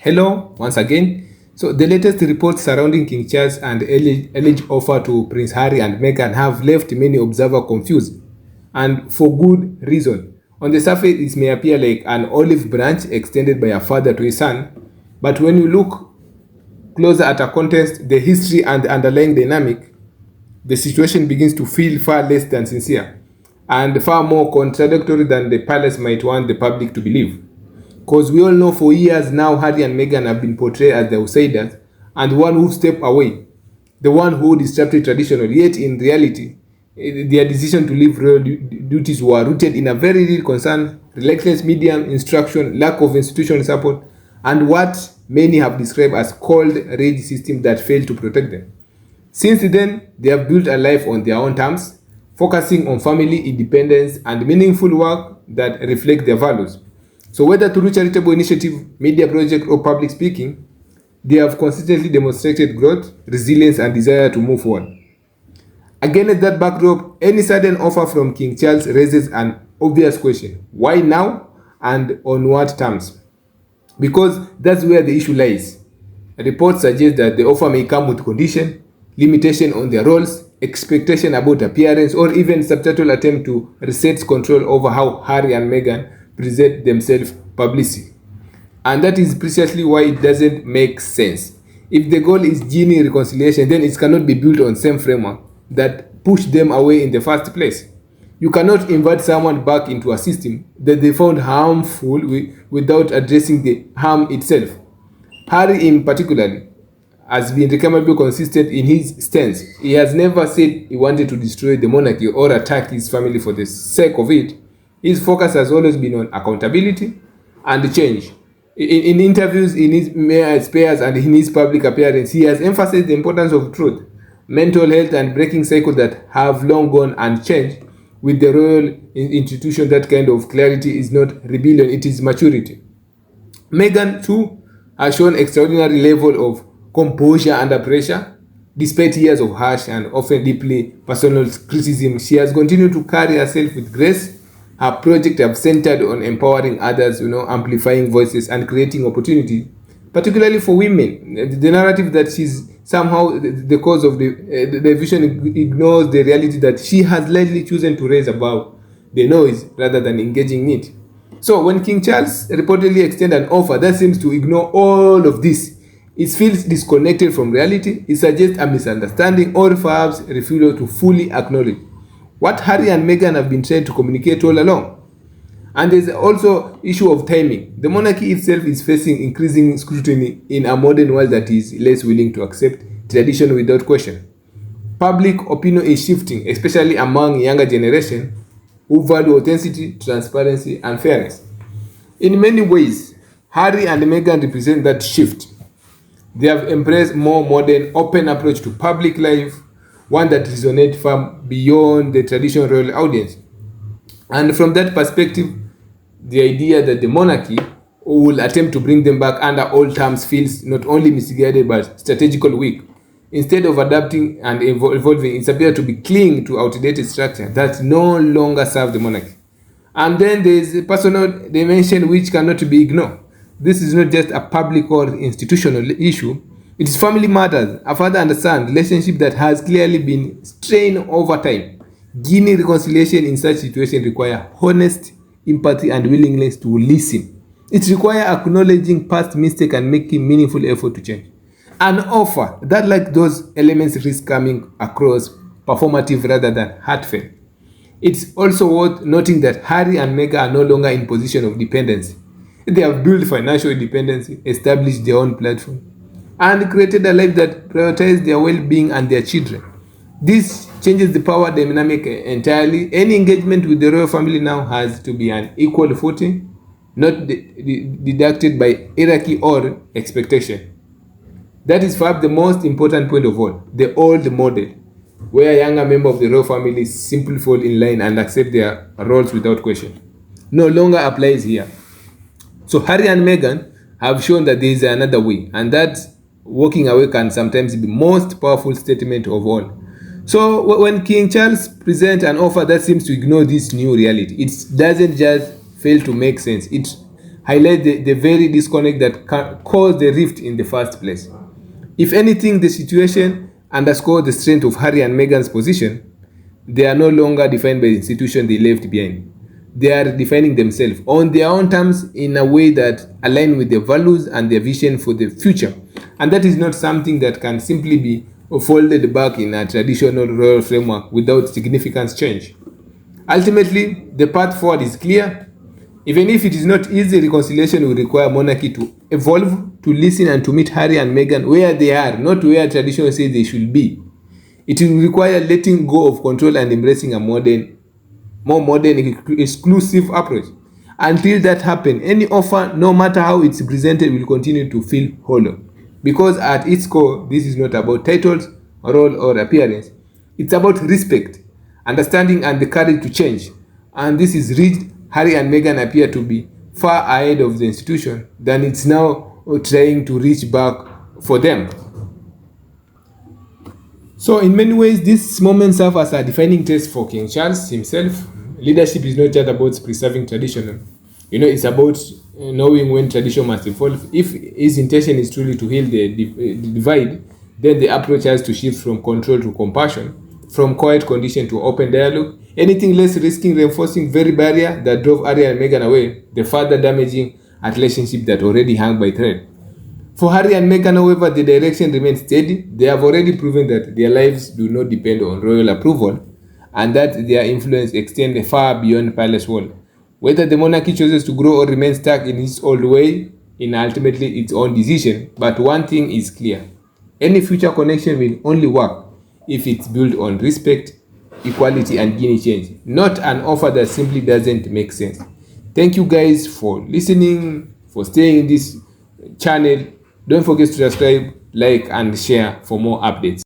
Hello, once again. So, the latest reports surrounding King Charles and alleged offer to Prince Harry and Meghan have left many observers confused, and for good reason. On the surface, it may appear like an olive branch extended by a father to his son, but when you look closer at a context, the history, and the underlying dynamic, the situation begins to feel far less than sincere and far more contradictory than the palace might want the public to believe. Because we all know for years now, Harry and Meghan have been portrayed as the outsiders and the one who stepped away, the one who disrupted traditional. Yet in reality, their decision to leave royal duties were rooted in a very real concern, relentless media instruction, lack of institutional support, and what many have described as cold rage system that failed to protect them. Since then, they have built a life on their own terms, focusing on family independence and meaningful work that reflect their values. So whether through charitable initiative, media project, or public speaking, they have consistently demonstrated growth, resilience, and desire to move forward. Against that backdrop, any sudden offer from King Charles raises an obvious question. Why now and on what terms? Because that's where the issue lies. Reports suggest that the offer may come with condition, limitation on their roles, expectation about appearance, or even substantial attempt to reset control over how Harry and Meghan present themselves publicly. And that is precisely why it doesn't make sense. If the goal is genuine reconciliation, then it cannot be built on same framework that pushed them away in the first place. You cannot invite someone back into a system that they found harmful without addressing the harm itself. Harry, in particular, has been remarkably consistent in his stance. He has never said he wanted to destroy the monarchy or attack his family for the sake of it. His focus has always been on accountability and change. In interviews, in his spares, and in his public appearance, he has emphasized the importance of truth, mental health, and breaking cycles that have long gone unchanged. With the royal institution, that kind of clarity is not rebellion, it is maturity. Meghan, too, has shown extraordinary level of composure under pressure. Despite years of harsh and often deeply personal criticism, she has continued to carry herself with grace. Her projects have centered on empowering others, amplifying voices and creating opportunity, particularly for women. The narrative that she's somehow the cause of the vision ignores the reality that she has lately chosen to raise above the noise rather than engaging it. So when King Charles reportedly extended an offer that seems to ignore all of this, it feels disconnected from reality. It suggests a misunderstanding or perhaps refusal to fully acknowledge what Harry and Meghan have been trying to communicate all along. And there's also issue of timing. The monarchy itself is facing increasing scrutiny in a modern world that is less willing to accept tradition without question. Public opinion is shifting, especially among younger generation who value authenticity, transparency, and fairness. In many ways, Harry and Meghan represent that shift. They have embraced more modern, open approach to public life, one that resonates far beyond the traditional royal audience. And from that perspective, the idea that the monarchy will attempt to bring them back under old terms feels not only misguided but strategically weak. Instead of adapting and evolving, it appears to be clinging to outdated structure that no longer serve the monarchy. And then there is a personal dimension which cannot be ignored. This is not just a public or institutional issue. It is family matters, a father and a son relationship that has clearly been strained over time. Gaining reconciliation in such situations require honest empathy and willingness to listen. It requires acknowledging past mistakes and making meaningful effort to change. An offer that, like those elements, risk coming across performative rather than heartfelt. It's also worth noting that Harry and Meghan are no longer in position of dependency. They have built financial independence, established their own platform, and created a life that prioritizes their well-being and their children. This changes the power dynamic entirely. Any engagement with the royal family now has to be an equal footing, not deducted by hierarchy or expectation. That is perhaps the most important point of all. The old model, where younger members of the royal family simply fall in line and accept their roles without question, no longer applies here. So Harry and Meghan have shown that there is another way, and that walking away can sometimes be the most powerful statement of all. So when King Charles presents an offer that seems to ignore this new reality, it doesn't just fail to make sense. It highlight the very disconnect that caused the rift in the first place. If anything, the situation underscores the strength of Harry and Meghan's position. They are no longer defined by the institution they left behind. They are defining themselves on their own terms in a way that align with their values and their vision for the future. And that is not something that can simply be folded back in a traditional royal framework without significant change. Ultimately, the path forward is clear. Even if it is not easy, reconciliation will require monarchy to evolve, to listen, and to meet Harry and Meghan where they are, not where tradition says they should be. It will require letting go of control and embracing a more modern, exclusive approach. Until that happens, any offer, no matter how it's presented, will continue to feel hollow. Because at its core, this is not about titles, role, or appearance. It's about respect, understanding, and the courage to change. And this is reached. Harry and Meghan appear to be far ahead of the institution than it's now trying to reach back for them. So in many ways, this moment serves as a defining test for King Charles himself. Leadership is not just about preserving tradition. It's about knowing when tradition must evolve. If his intention is truly to heal the divide, then the approach has to shift from control to compassion, from quiet condition to open dialogue. Anything less risking reinforcing very barrier that drove Harry and Meghan away, the further damaging a relationship that already hung by thread. For Harry and Meghan, however, the direction remains steady. They have already proven that their lives do not depend on royal approval and that their influence extends far beyond palace wall. Whether the monarchy chooses to grow or remain stuck in its old way, in ultimately its own decision, but one thing is clear. Any future connection will only work if it's built on respect, equality, and Guinea change, not an offer that simply doesn't make sense. Thank you guys for listening, for staying in this channel. Don't forget to subscribe, like, and share for more updates.